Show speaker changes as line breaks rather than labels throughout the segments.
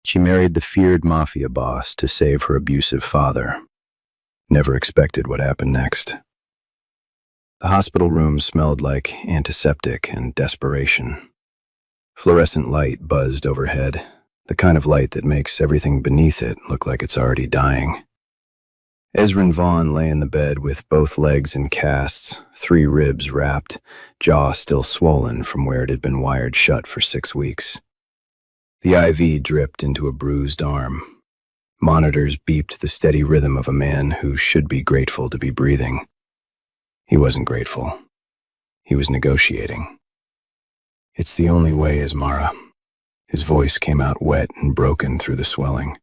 She married the feared mafia boss to save her abusive father. Never expected what happened next. The hospital room smelled like antiseptic and desperation. Fluorescent light buzzed overhead, the kind of light that makes everything beneath it look like it's already dying. Ezrin Vaughn lay in the bed with both legs in casts, 3 ribs wrapped, jaw still swollen from where it had been wired shut for 6 weeks. The IV dripped into a bruised arm. Monitors beeped the steady rhythm of a man who should be grateful to be breathing. He wasn't grateful. He was negotiating. "It's the only way, Ismara." His voice came out wet and broken through the swelling.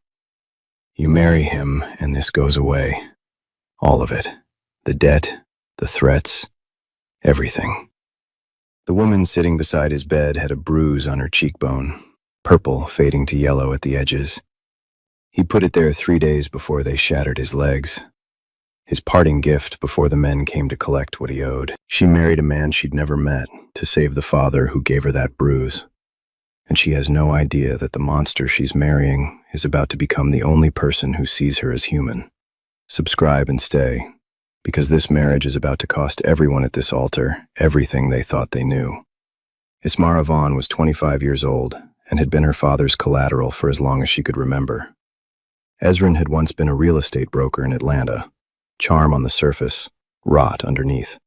"You marry him, and this goes away. All of it. The debt, the threats, everything." The woman sitting beside his bed had a bruise on her cheekbone, purple fading to yellow at the edges. He put it there 3 days before they shattered his legs. His parting gift before the men came to collect what he owed. She married a man she'd never met to save the father who gave her that bruise. And she has no idea that the monster she's marrying is about to become the only person who sees her as human. Subscribe and stay, because this marriage is about to cost everyone at this altar everything they thought they knew. Ismara Vaughn was 25 years old and had been her father's collateral for as long as she could remember. Ezrin had once been a real estate broker in Atlanta, charm on the surface, rot underneath.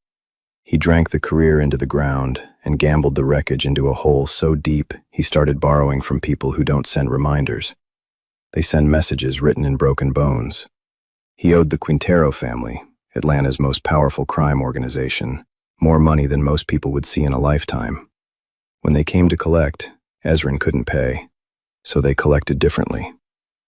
He drank the career into the ground and gambled the wreckage into a hole so deep he started borrowing from people who don't send reminders. They send messages written in broken bones. He owed the Quintero family, Atlanta's most powerful crime organization, more money than most people would see in a lifetime. When they came to collect, Ezrin couldn't pay, so they collected differently.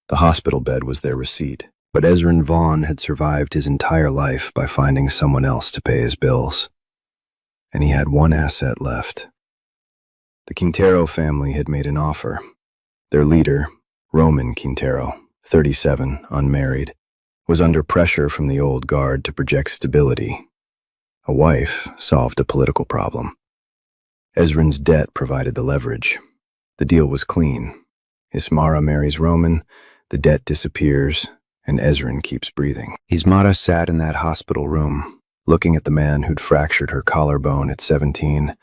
The hospital bed was their receipt. But Ezrin Vaughn had survived his entire life by finding someone else to pay his bills. And he had one asset left. The Quintero family had made an offer. Their leader, Roman Quintero, 37, unmarried, was under pressure from the old guard to project stability. A wife solved a political problem. Ezrin's debt provided the leverage. The deal was clean. Ismara marries Roman, the debt disappears, and Ezrin keeps breathing. Ismara sat in that hospital room, looking at the man who'd fractured her collarbone at 17,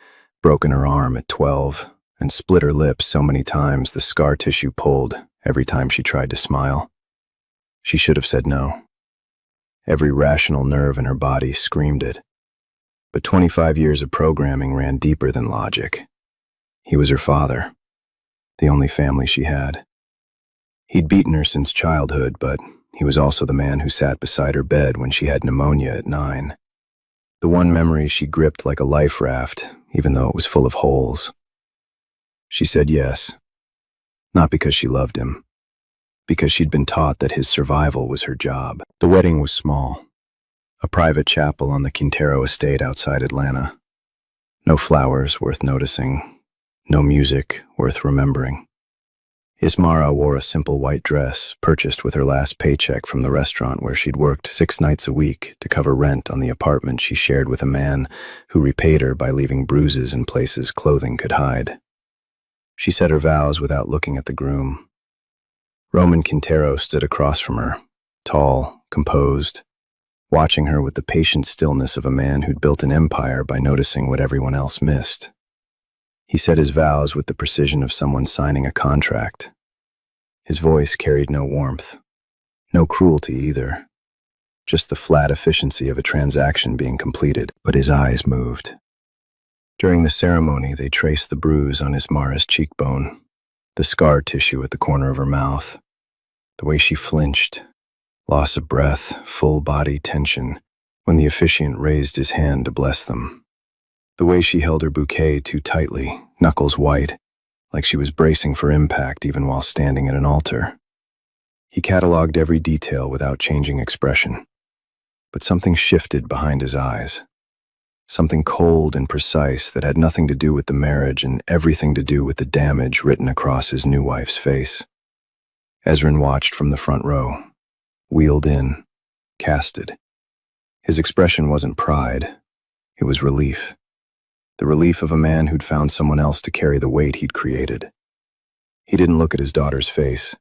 broken her arm at 12, and split her lips so many times the scar tissue pulled every time she tried to smile. She should have said no. Every rational nerve in her body screamed it. But 25 years of programming ran deeper than logic. He was her father, the only family she had. He'd beaten her since childhood, but he was also the man who sat beside her bed when she had pneumonia at 9. The one memory she gripped like a life raft, even though it was full of holes. She said yes, not because she loved him, because she'd been taught that his survival was her job. The wedding was small, a private chapel on the Quintero estate outside Atlanta. No flowers worth noticing, no music worth remembering. Ismara wore a simple white dress purchased with her last paycheck from the restaurant where she'd worked 6 nights a week to cover rent on the apartment she shared with a man who repaid her by leaving bruises in places clothing could hide. She said her vows without looking at the groom. Roman Quintero stood across from her, tall, composed, watching her with the patient stillness of a man who'd built an empire by noticing what everyone else missed. He said his vows with the precision of someone signing a contract. His voice carried no warmth, no cruelty either, just the flat efficiency of a transaction being completed, but his eyes moved. During the ceremony, they traced the bruise on Ismara's cheekbone, the scar tissue at the corner of her mouth, the way she flinched, loss of breath, full body tension, when the officiant raised his hand to bless them. The way she held her bouquet too tightly, knuckles white, like she was bracing for impact even while standing at an altar. He cataloged every detail without changing expression. But something shifted behind his eyes. Something cold and precise that had nothing to do with the marriage and everything to do with the damage written across his new wife's face. Ezrin watched from the front row, wheeled in, casted. His expression wasn't pride, it was relief. The relief of a man who'd found someone else to carry the weight he'd created. He didn't look at his daughter's face,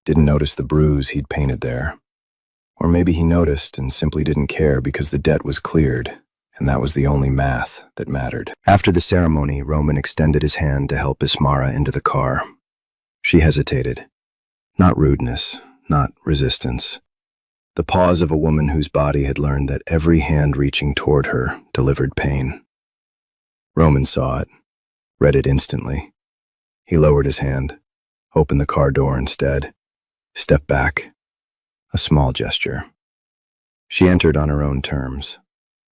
didn't notice the bruise he'd painted there. Or maybe he noticed and simply didn't care because the debt was cleared, and that was the only math that mattered. After the ceremony, Roman extended his hand to help Ismara into the car. She hesitated. Not rudeness, not resistance. The pause of a woman whose body had learned that every hand reaching toward her delivered pain. Roman saw it, read it instantly. He lowered his hand, opened the car door instead, stepped back. A small gesture. She entered on her own terms,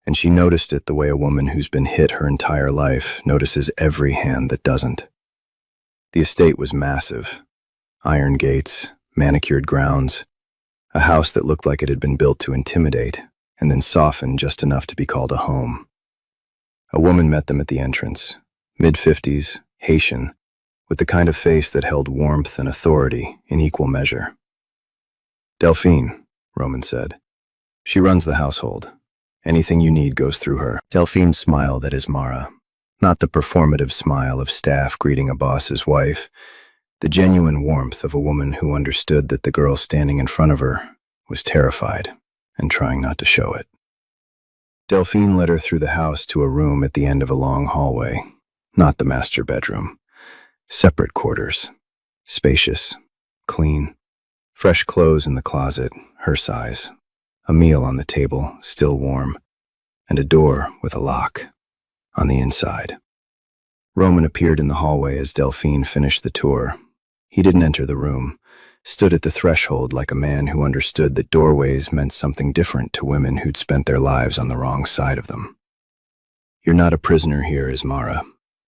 and she noticed it the way a woman who's been hit her entire life notices every hand that doesn't. The estate was massive. Iron gates, manicured grounds, a house that looked like it had been built to intimidate and then soften just enough to be called a home. A woman met them at the entrance, mid-50s, Haitian, with the kind of face that held warmth and authority in equal measure. Delphine, Roman said. She runs the household. Anything you need goes through her. Delphine smiled at Ismara, not the performative smile of staff greeting a boss's wife, the genuine warmth of a woman who understood that the girl standing in front of her was terrified and trying not to show it. Delphine led her through the house to a room at the end of a long hallway, not the master bedroom. Separate quarters, spacious, clean. Fresh clothes in the closet, her size. A meal on the table, still warm. And a door with a lock on the inside. Roman appeared in the hallway as Delphine finished the tour. He didn't enter the room, stood at the threshold like a man who understood that doorways meant something different to women who'd spent their lives on the wrong side of them. You're not a prisoner here, Ismara.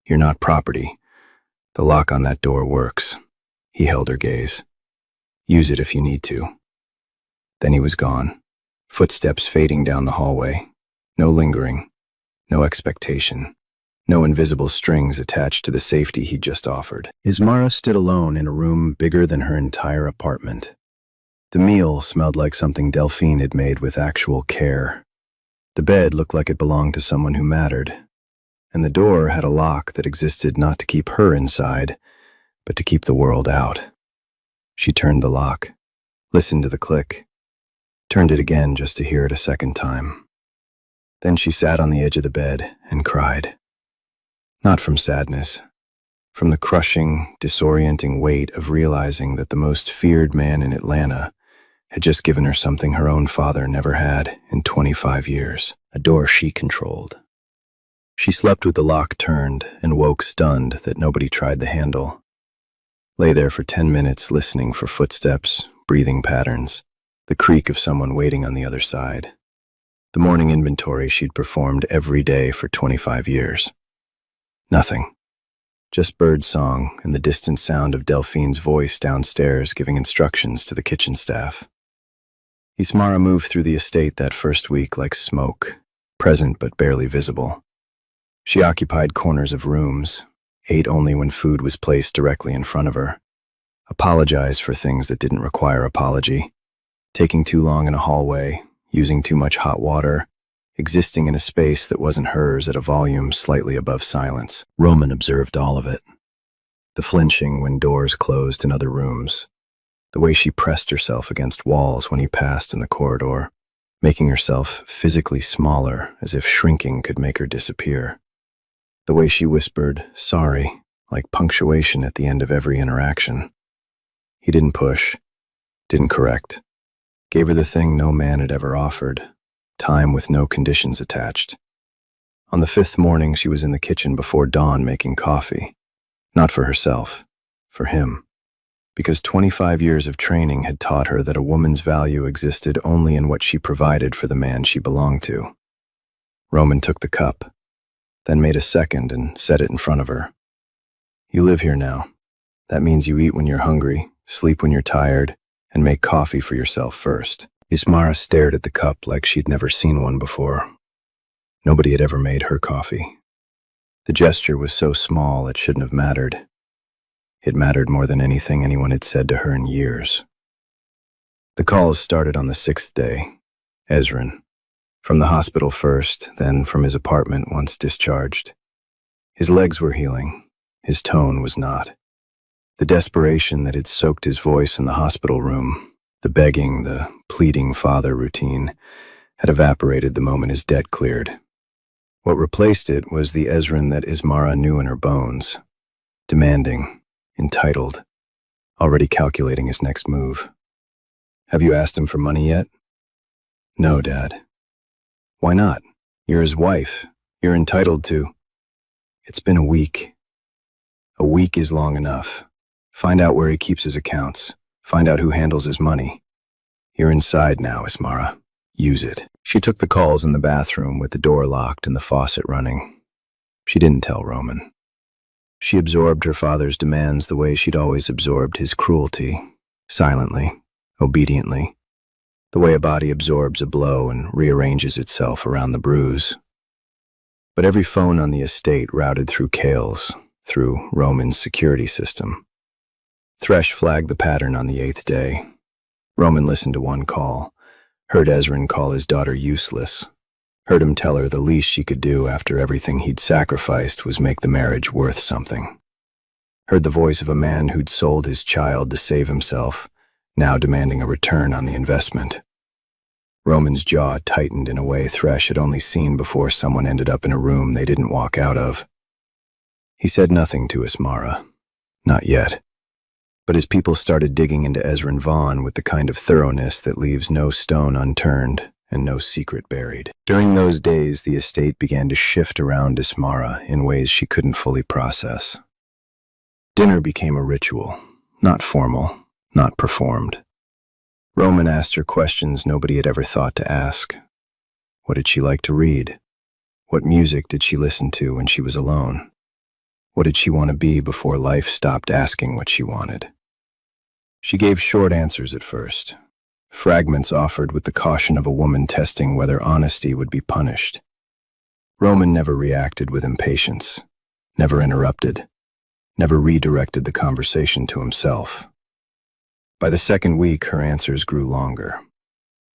You're not property. The lock on that door works. He held her gaze. Use it if you need to. Then he was gone, footsteps fading down the hallway. No lingering, no expectation, no invisible strings attached to the safety he'd just offered. Ismara stood alone in a room bigger than her entire apartment. The meal smelled like something Delphine had made with actual care. The bed looked like it belonged to someone who mattered, and the door had a lock that existed not to keep her inside, but to keep the world out. She turned the lock, listened to the click, turned it again just to hear it a second time. Then she sat on the edge of the bed and cried. Not from sadness, from the crushing, disorienting weight of realizing that the most feared man in Atlanta had just given her something her own father never had in 25 years, a door she controlled. She slept with the lock turned and woke stunned that nobody tried the handle. Lay there for 10 minutes listening for footsteps, breathing patterns, the creak of someone waiting on the other side. The morning inventory she'd performed every day for 25 years. Nothing. Just bird song and the distant sound of Delphine's voice downstairs giving instructions to the kitchen staff. Ismara moved through the estate that first week like smoke, present but barely visible. She occupied corners of rooms, ate only when food was placed directly in front of her, apologized for things that didn't require apology, taking too long in a hallway, using too much hot water, existing in a space that wasn't hers at a volume slightly above silence. Roman observed all of it. The flinching when doors closed in other rooms, the way she pressed herself against walls when he passed in the corridor, making herself physically smaller as if shrinking could make her disappear. The way she whispered, sorry, like punctuation at the end of every interaction. He didn't push, didn't correct. Gave her the thing no man had ever offered, time with no conditions attached. On the 5th morning, she was in the kitchen before dawn making coffee. Not for herself, for him. Because 25 years of training had taught her that a woman's value existed only in what she provided for the man she belonged to. Roman took the cup, then made a second and set it in front of her. You live here now. That means you eat when you're hungry, sleep when you're tired, and make coffee for yourself first. Ismara stared at the cup like she'd never seen one before. Nobody had ever made her coffee. The gesture was so small it shouldn't have mattered. It mattered more than anything anyone had said to her in years. The calls started on the 6th day. Ezrin. From the hospital first, then from his apartment once discharged. His legs were healing. His tone was not. The desperation that had soaked his voice in the hospital room, the begging, the pleading father routine, had evaporated the moment his debt cleared. What replaced it was the Ezran that Ismara knew in her bones, demanding, entitled, already calculating his next move. "Have you asked him for money yet?" "No, Dad." "Why not? You're his wife. You're entitled to—" "It's been a week. A week is long enough. Find out where he keeps his accounts. Find out who handles his money. You're inside now, Ismara. Use it." She took the calls in the bathroom with the door locked and the faucet running. She didn't tell Roman. She absorbed her father's demands the way she'd always absorbed his cruelty, silently, obediently, the way a body absorbs a blow and rearranges itself around the bruise. But every phone on the estate routed through Kale's, through Roman's security system. Thresh flagged the pattern on the 8th day. Roman listened to one call, heard Ezran call his daughter useless, heard him tell her the least she could do after everything he'd sacrificed was make the marriage worth something. Heard the voice of a man who'd sold his child to save himself, now demanding a return on the investment. Roman's jaw tightened in a way Thresh had only seen before someone ended up in a room they didn't walk out of. He said nothing to Ismara, not yet. But his people started digging into Ezran Vaughn with the kind of thoroughness that leaves no stone unturned and no secret buried. During those days, the estate began to shift around Ismara in ways she couldn't fully process. Dinner became a ritual, not formal, not performed. Roman asked her questions nobody had ever thought to ask. What did she like to read? What music did she listen to when she was alone? What did she want to be before life stopped asking what she wanted? She gave short answers at first, fragments offered with the caution of a woman testing whether honesty would be punished. Roman never reacted with impatience, never interrupted, never redirected the conversation to himself. By the second week, her answers grew longer.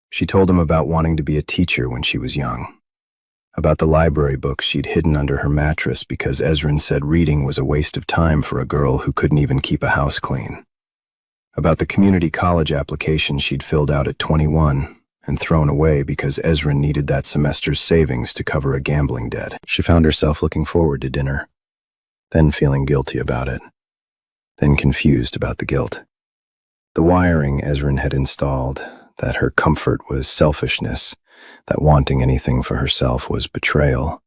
She told him about wanting to be a teacher when she was young, about the library books she'd hidden under her mattress because Ezran said reading was a waste of time for a girl who couldn't even keep a house clean, about the community college application she'd filled out at 21 and thrown away because Ezran needed that semester's savings to cover a gambling debt. She found herself looking forward to dinner, then feeling guilty about it, then confused about the guilt. The wiring Ezran had installed, that her comfort was selfishness, that wanting anything for herself was betrayal,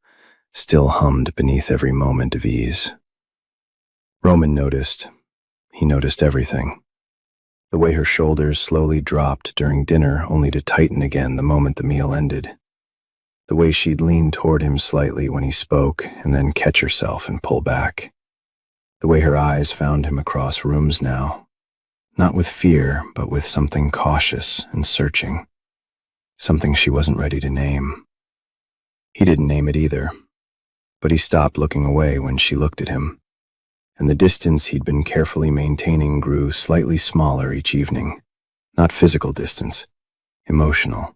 still hummed beneath every moment of ease. Roman noticed. He noticed everything. The way her shoulders slowly dropped during dinner only to tighten again the moment the meal ended. The way she'd lean toward him slightly when he spoke and then catch herself and pull back. The way her eyes found him across rooms now, not with fear, but with something cautious and searching. Something she wasn't ready to name. He didn't name it either, but he stopped looking away when she looked at him, and the distance he'd been carefully maintaining grew slightly smaller each evening. Not physical distance, emotional.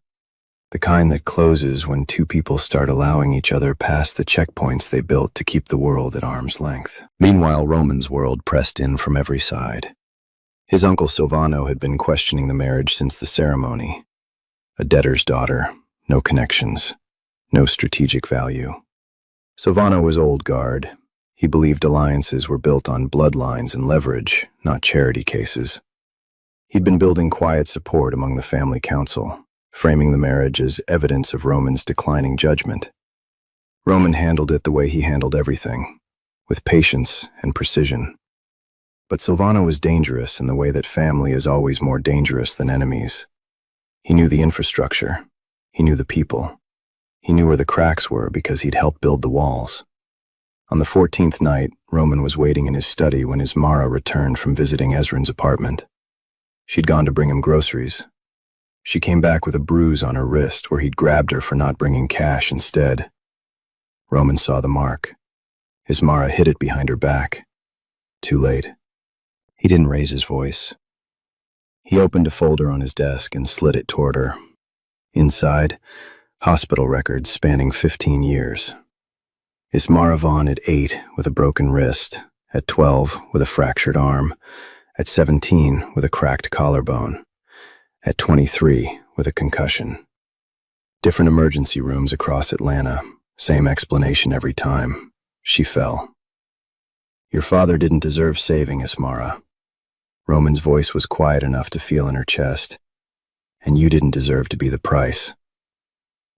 The kind that closes when two people start allowing each other past the checkpoints they built to keep the world at arm's length. Meanwhile, Roman's world pressed in from every side. His uncle Silvano had been questioning the marriage since the ceremony. A debtor's daughter, no connections, no strategic value. Silvano was old guard. He believed alliances were built on bloodlines and leverage, not charity cases. He'd been building quiet support among the family council, framing the marriage as evidence of Roman's declining judgment. Roman handled it the way he handled everything, with patience and precision. But Silvano was dangerous in the way that family is always more dangerous than enemies. He knew the infrastructure. He knew the people. He knew where the cracks were because he'd helped build the walls. On the 14th night, Roman was waiting in his study when Ismara returned from visiting Ezran's apartment. She'd gone to bring him groceries. She came back with a bruise on her wrist where he'd grabbed her for not bringing cash instead. Roman saw the mark. Ismara hid it behind her back. Too late. He didn't raise his voice. He opened a folder on his desk and slid it toward her. Inside, hospital records spanning 15 years. Ismara Vaughn at 8 with a broken wrist, At 12, with a fractured arm. At 17, with a cracked collarbone. At 23, with a concussion. Different emergency rooms across Atlanta. Same explanation every time. She fell. Your father didn't deserve saving, Ismara. Roman's voice was quiet enough to feel in her chest. And you didn't deserve to be the price.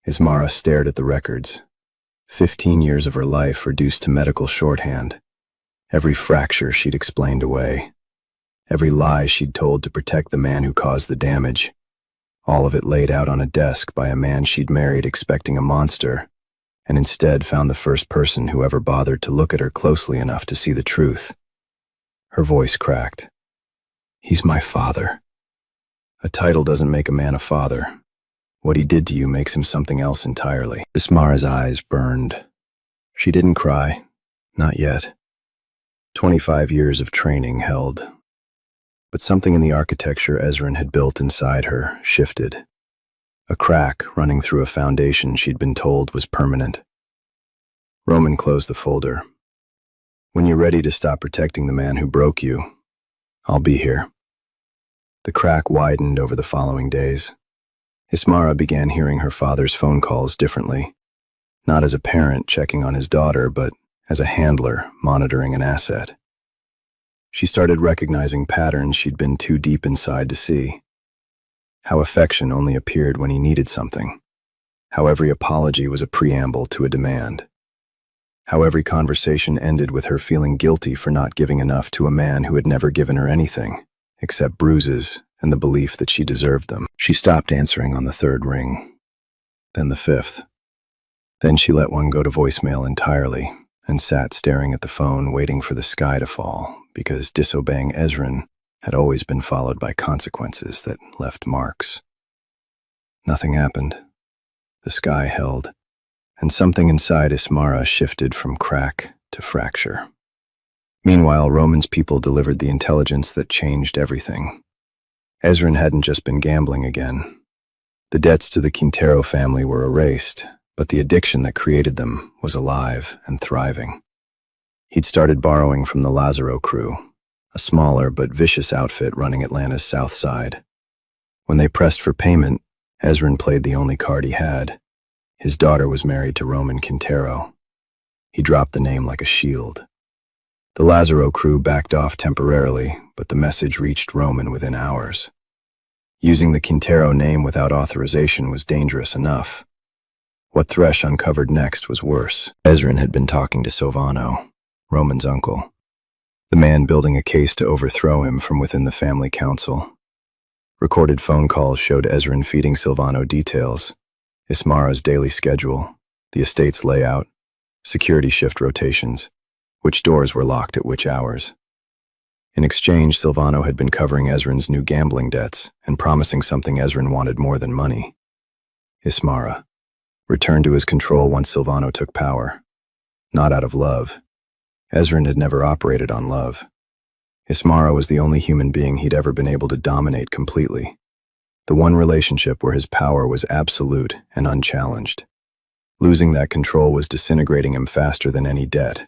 Ismara stared at the records. 15 years of her life reduced to medical shorthand. Every fracture she'd explained away. Every lie she'd told to protect the man who caused the damage. All of it laid out on a desk by a man she'd married expecting a monster, and instead found the first person who ever bothered to look at her closely enough to see the truth. Her voice cracked. He's my father. A title doesn't make a man a father. What he did to you makes him something else entirely. Ismara's eyes burned. She didn't cry. Not yet. 25 years of training held. But something in the architecture Ezrin had built inside her shifted. A crack running through a foundation she'd been told was permanent. Roman closed the folder. When you're ready to stop protecting the man who broke you, I'll be here. The crack widened over the following days. Ismara began hearing her father's phone calls differently, not as a parent checking on his daughter, but as a handler monitoring an asset. She started recognizing patterns she'd been too deep inside to see. How affection only appeared when he needed something. How every apology was a preamble to a demand. How every conversation ended with her feeling guilty for not giving enough to a man who had never given her anything, except bruises and the belief that she deserved them. She stopped answering on the third ring, then the fifth. Then she let one go to voicemail entirely and sat staring at the phone waiting for the sky to fall, because disobeying Ezrin had always been followed by consequences that left marks. Nothing happened. The sky held, and something inside Ismara shifted from crack to fracture. Meanwhile, Roman's people delivered the intelligence that changed everything. Ezrin hadn't just been gambling again. The debts to the Quintero family were erased, but the addiction that created them was alive and thriving. He'd started borrowing from the Lazaro crew, a smaller but vicious outfit running Atlanta's south side. When they pressed for payment, Ezrin played the only card he had. His daughter was married to Roman Quintero. He dropped the name like a shield. The Lazaro crew backed off temporarily, but the message reached Roman within hours. Using the Quintero name without authorization was dangerous enough. What Thresh uncovered next was worse. Ezrin had been talking to Silvano, Roman's uncle, the man building a case to overthrow him from within the family council. Recorded phone calls showed Ezrin feeding Silvano details, Ismara's daily schedule, the estate's layout, security shift rotations, which doors were locked at which hours. In exchange, Silvano had been covering Ezrin's new gambling debts and promising something Ezrin wanted more than money. Ismara returned to his control once Silvano took power. Not out of love. Ezrin had never operated on love. Ismara was the only human being he'd ever been able to dominate completely. The one relationship where his power was absolute and unchallenged. Losing that control was disintegrating him faster than any debt.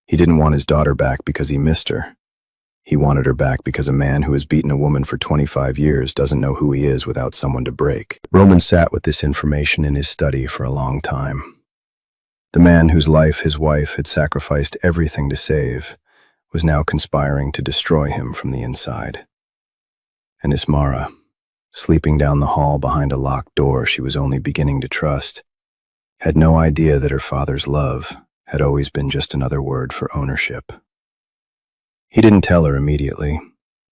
He didn't want his daughter back because he missed her. He wanted her back because a man who has beaten a woman for 25 years doesn't know who he is without someone to break. Roman sat with this information in his study for a long time. The man whose life his wife had sacrificed everything to save was now conspiring to destroy him from the inside. And Ismara, sleeping down the hall behind a locked door she was only beginning to trust, had no idea that her father's love had always been just another word for ownership. He didn't tell her immediately,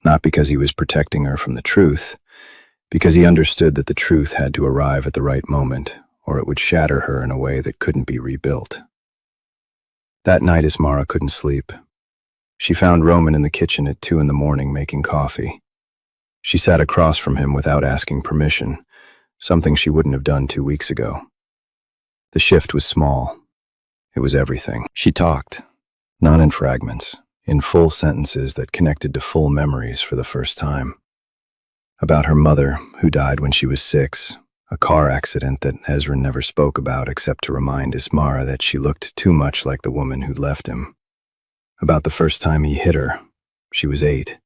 not because he was protecting her from the truth, because he understood that the truth had to arrive at the right moment, or it would shatter her in a way that couldn't be rebuilt. That night, Ismara couldn't sleep. She found Roman in the kitchen at 2 a.m. making coffee. She sat across from him without asking permission, something she wouldn't have done 2 weeks ago. The shift was small. It was everything. She talked, not in fragments, in full sentences that connected to full memories for the first time. About her mother, who died when she was 6, a car accident that Ezrin never spoke about except to remind Ismara that she looked too much like the woman who'd left him. About the first time he hit her. She was 8.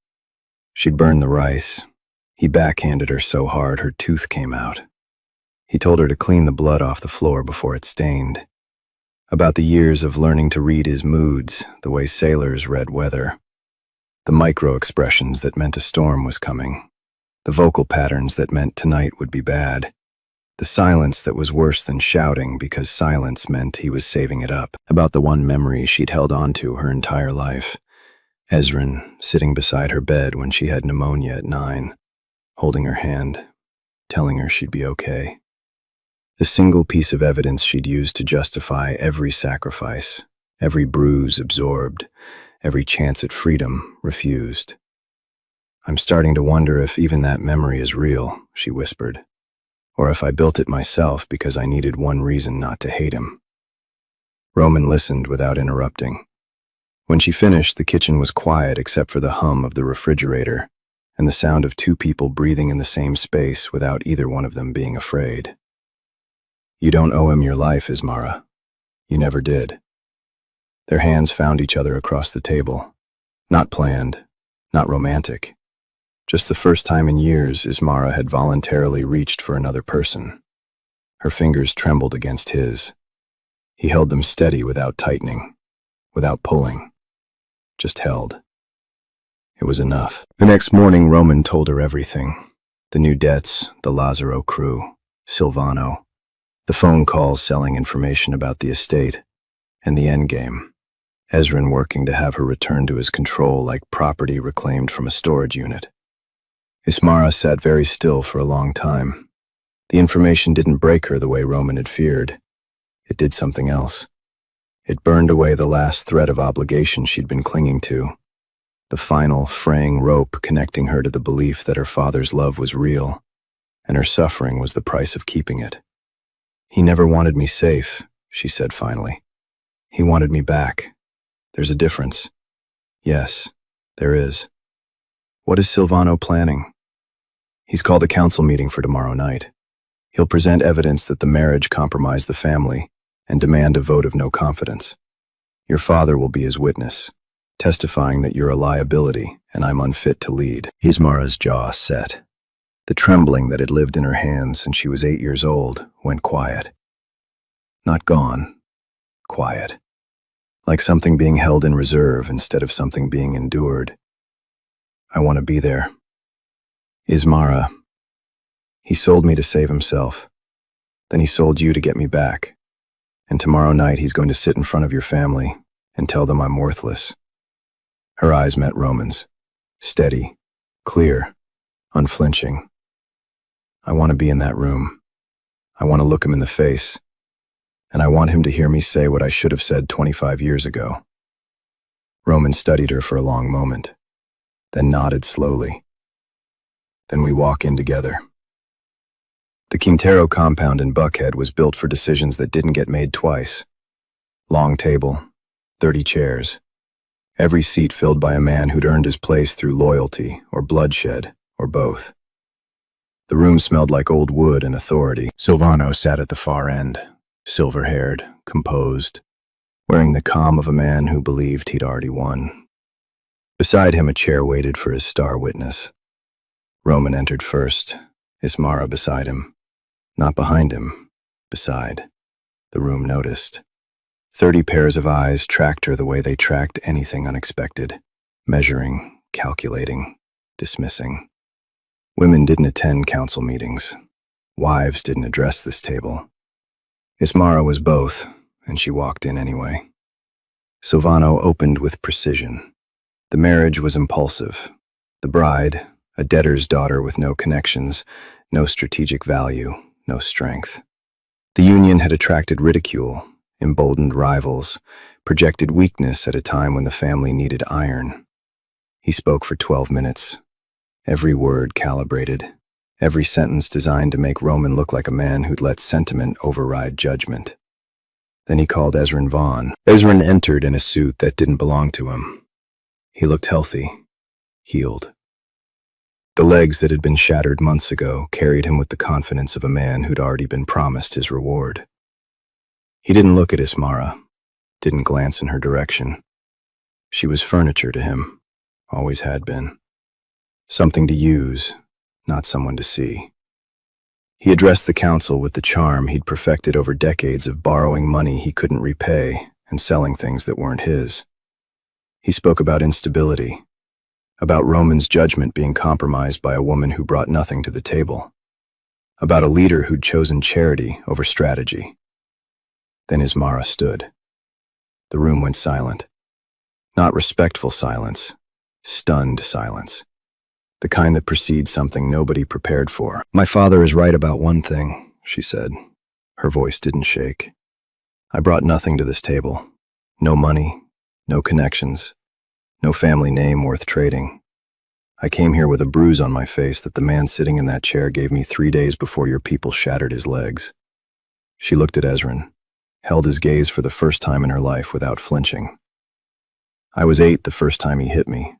She'd burned the rice. He backhanded her so hard her tooth came out. He told her to clean the blood off the floor before it stained. About the years of learning to read his moods, the way sailors read weather. The micro-expressions that meant a storm was coming. The vocal patterns that meant tonight would be bad. The silence that was worse than shouting because silence meant he was saving it up. About the one memory she'd held on to her entire life. Ezrin sitting beside her bed when she had pneumonia at 9, holding her hand, telling her she'd be okay. The single piece of evidence she'd used to justify every sacrifice, every bruise absorbed, every chance at freedom refused. "I'm starting to wonder if even that memory is real," she whispered, "or if I built it myself because I needed one reason not to hate him." Roman listened without interrupting. When she finished, the kitchen was quiet except for the hum of the refrigerator and the sound of 2 people breathing in the same space without either one of them being afraid. "You don't owe him your life, Ismara. You never did." Their hands found each other across the table. Not planned, not romantic. Just the first time in years Ismara had voluntarily reached for another person. Her fingers trembled against his. He held them steady without tightening, without pulling, just held. It was enough. The next morning, Roman told her everything. The new debts, the Lazaro crew, Silvano, the phone calls selling information about the estate, and the endgame. Ezrin working to have her returned to his control like property reclaimed from a storage unit. Ismara sat very still for a long time. The information didn't break her the way Roman had feared. It did something else. It burned away the last thread of obligation she'd been clinging to, the final fraying rope connecting her to the belief that her father's love was real, and her suffering was the price of keeping it. "He never wanted me safe," she said finally. "He wanted me back. There's a difference." "Yes, there is." "What is Silvano planning?" "He's called a council meeting for tomorrow night. He'll present evidence that the marriage compromised the family and demand a vote of no confidence. Your father will be his witness, testifying that you're a liability and I'm unfit to lead." Ismara's jaw set. The trembling that had lived in her hands since she was 8 years old went quiet. Not gone, quiet. Like something being held in reserve instead of something being endured. "I want to be there." "Ismara, he sold me to save himself. Then he sold you to get me back. And tomorrow night he's going to sit in front of your family and tell them I'm worthless." Her eyes met Roman's. Steady, clear, unflinching. "I want to be in that room. I want to look him in the face. And I want him to hear me say what I should have said 25 years ago." Roman studied her for a long moment, then nodded slowly. "Then we walk in together." The Quintero compound in Buckhead was built for decisions that didn't get made twice. Long table, 30 chairs. Every seat filled by a man who'd earned his place through loyalty or bloodshed or both. The room smelled like old wood and authority. Silvano sat at the far end, silver-haired, composed, wearing the calm of a man who believed he'd already won. Beside him, a chair waited for his star witness. Roman entered first, Ismara beside him. Not behind him, beside. The room noticed. 30 pairs of eyes tracked her the way they tracked anything unexpected, measuring, calculating, dismissing. Women didn't attend council meetings. Wives didn't address this table. Ismara was both, and she walked in anyway. Silvano opened with precision. The marriage was impulsive. The bride, a debtor's daughter with no connections, no strategic value, no strength. The union had attracted ridicule, emboldened rivals, projected weakness at a time when the family needed iron. He spoke for 12 minutes. Every word calibrated, every sentence designed to make Roman look like a man who'd let sentiment override judgment. Then he called Ezrin Vaughn. Ezrin entered in a suit that didn't belong to him. He looked healthy, healed. The legs that had been shattered months ago carried him with the confidence of a man who'd already been promised his reward. He didn't look at Ismara, didn't glance in her direction. She was furniture to him, always had been. Something to use, not someone to see. He addressed the council with the charm he'd perfected over decades of borrowing money he couldn't repay and selling things that weren't his. He spoke about instability, about Roman's judgment being compromised by a woman who brought nothing to the table, about a leader who'd chosen charity over strategy. Then Ismara stood. The room went silent. Not respectful silence, stunned silence. The kind that precedes something nobody prepared for. "My father is right about one thing," she said. Her voice didn't shake. "I brought nothing to this table. No money, no connections, no family name worth trading. I came here with a bruise on my face that the man sitting in that chair gave me 3 days before your people shattered his legs." She looked at Ezrin, held his gaze for the first time in her life without flinching. "I was 8 the first time he hit me.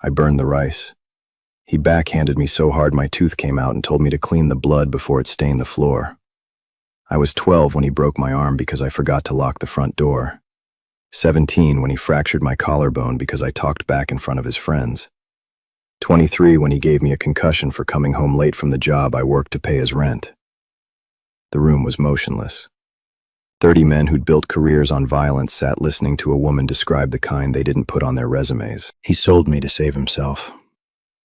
I burned the rice. He backhanded me so hard my tooth came out and told me to clean the blood before it stained the floor. I was 12 when he broke my arm because I forgot to lock the front door. 17 when he fractured my collarbone because I talked back in front of his friends. 23 when he gave me a concussion for coming home late from the job I worked to pay his rent." The room was motionless. 30 men who'd built careers on violence sat listening to a woman describe the kind they didn't put on their resumes. "He sold me to save himself.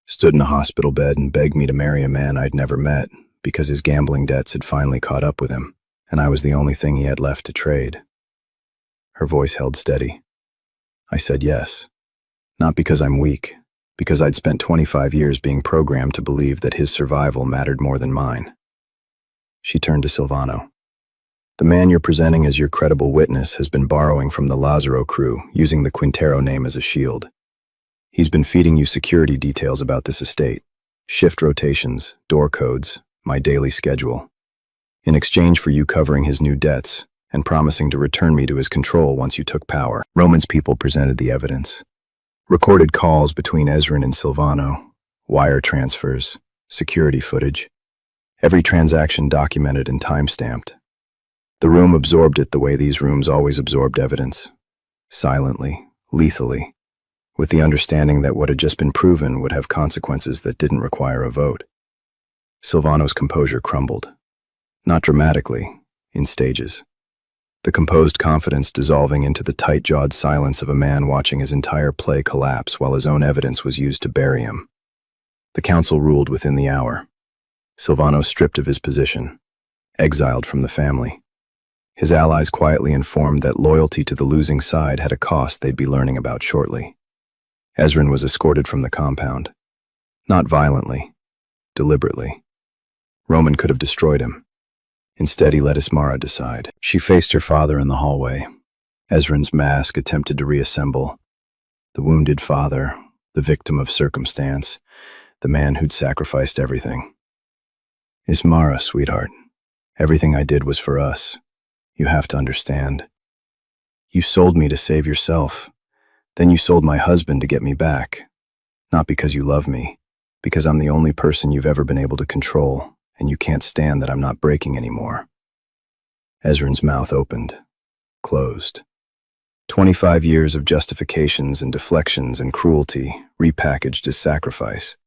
Stood in a hospital bed and begged me to marry a man I'd never met because his gambling debts had finally caught up with him, and I was the only thing he had left to trade." Her voice held steady. "I said yes. Not because I'm weak, because I'd spent 25 years being programmed to believe that his survival mattered more than mine." She turned to Silvano. "The man you're presenting as your credible witness has been borrowing from the Lazaro crew, using the Quintero name as a shield. He's been feeding you security details about this estate, shift rotations, door codes, my daily schedule, in exchange for you covering his new debts and promising to return me to his control once you took power." Roman's people presented the evidence. Recorded calls between Ezrin and Silvano, wire transfers, security footage, every transaction documented and time-stamped. The room absorbed it the way these rooms always absorbed evidence, silently, lethally, with the understanding that what had just been proven would have consequences that didn't require a vote. Silvano's composure crumbled. Not dramatically, in stages. The composed confidence dissolving into the tight-jawed silence of a man watching his entire play collapse while his own evidence was used to bury him. The council ruled within the hour. Silvano stripped of his position, exiled from the family. His allies quietly informed that loyalty to the losing side had a cost they'd be learning about shortly. Ezrin was escorted from the compound. Not violently, deliberately. Roman could have destroyed him. Instead, he let Ismara decide. She faced her father in the hallway. Ezrin's mask attempted to reassemble. The wounded father, the victim of circumstance, the man who'd sacrificed everything. "Ismara, sweetheart, everything I did was for us. You have to understand. You sold me to save yourself. Then you sold my husband to get me back. Not because you love me, because I'm the only person you've ever been able to control, and you can't stand that I'm not breaking anymore." Ezrin's mouth opened, closed. 25 years of justifications and deflections and cruelty repackaged as sacrifice.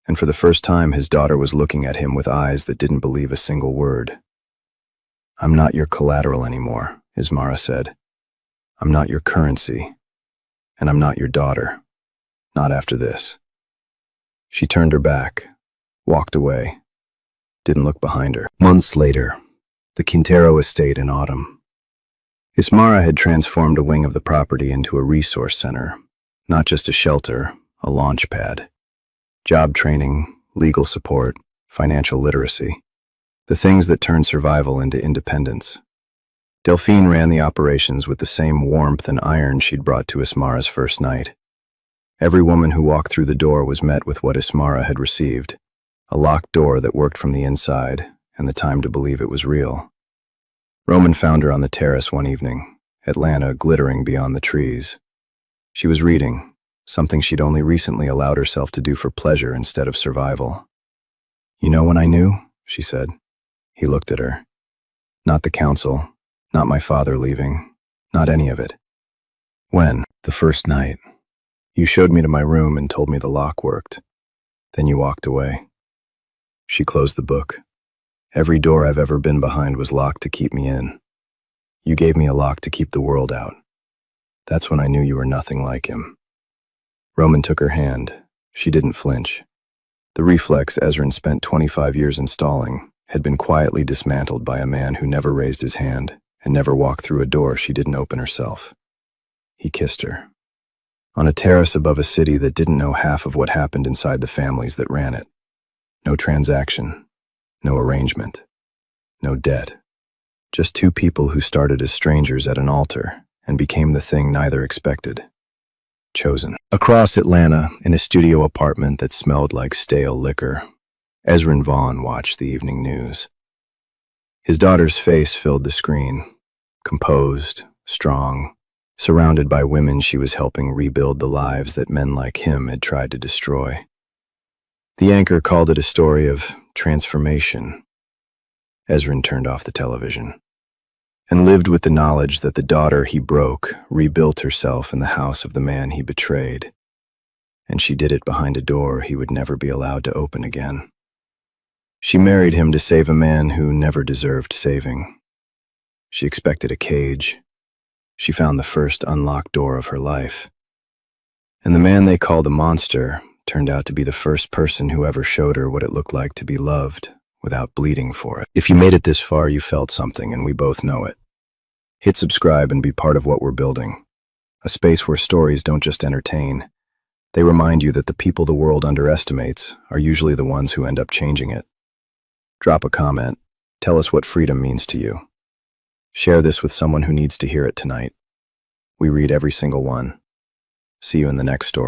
And for the first time, his daughter was looking at him with eyes that didn't believe a single word. "I'm not your collateral anymore," Ismara said. "I'm not your currency. And I'm not your daughter. Not after this." She turned her back, walked away, didn't look behind her. Months later, the Quintero estate in autumn. Ismara had transformed a wing of the property into a resource center, not just a shelter, a launch pad. Job training, legal support, financial literacy. The things that turn survival into independence. Delphine ran the operations with the same warmth and iron she'd brought to Ismara's first night. Every woman who walked through the door was met with what Ismara had received, a locked door that worked from the inside, and the time to believe it was real. Roman found her on the terrace one evening, Atlanta glittering beyond the trees. She was reading, something she'd only recently allowed herself to do for pleasure instead of survival. "You know when I knew?" she said. He looked at her. "Not the council. Not my father leaving. Not any of it. When? The first night. You showed me to my room and told me the lock worked. Then you walked away. She closed the book. Every door I've ever been behind was locked to keep me in. You gave me a lock to keep the world out. That's when I knew you were nothing like him. Roman took her hand. She didn't flinch. The reflex Ezrin spent 25 years installing had been quietly dismantled by a man who never raised his hand and never walked through a door she didn't open herself. He kissed her. On a terrace above a city that didn't know half of what happened inside the families that ran it. No transaction, no arrangement, no debt. Just two people who started as strangers at an altar and became the thing neither expected. Chosen. Across Atlanta, in a studio apartment that smelled like stale liquor, Ezrin Vaughn watched the evening news. His daughter's face filled the screen, composed, strong, surrounded by women she was helping rebuild the lives that men like him had tried to destroy. The anchor called it a story of transformation. Ezrin turned off the television and lived with the knowledge that the daughter he broke rebuilt herself in the house of the man he betrayed, and she did it behind a door he would never be allowed to open again. She married him to save a man who never deserved saving. She expected a cage. She found the first unlocked door of her life. And the man they called a monster turned out to be the first person who ever showed her what it looked like to be loved without bleeding for it. If you made it this far, you felt something, and we both know it. Hit subscribe and be part of what we're building. A space where stories don't just entertain. They remind you that the people the world underestimates are usually the ones who end up changing it. Drop a comment. Tell us what freedom means to you. Share this with someone who needs to hear it tonight. We read every single one. See you in the next story.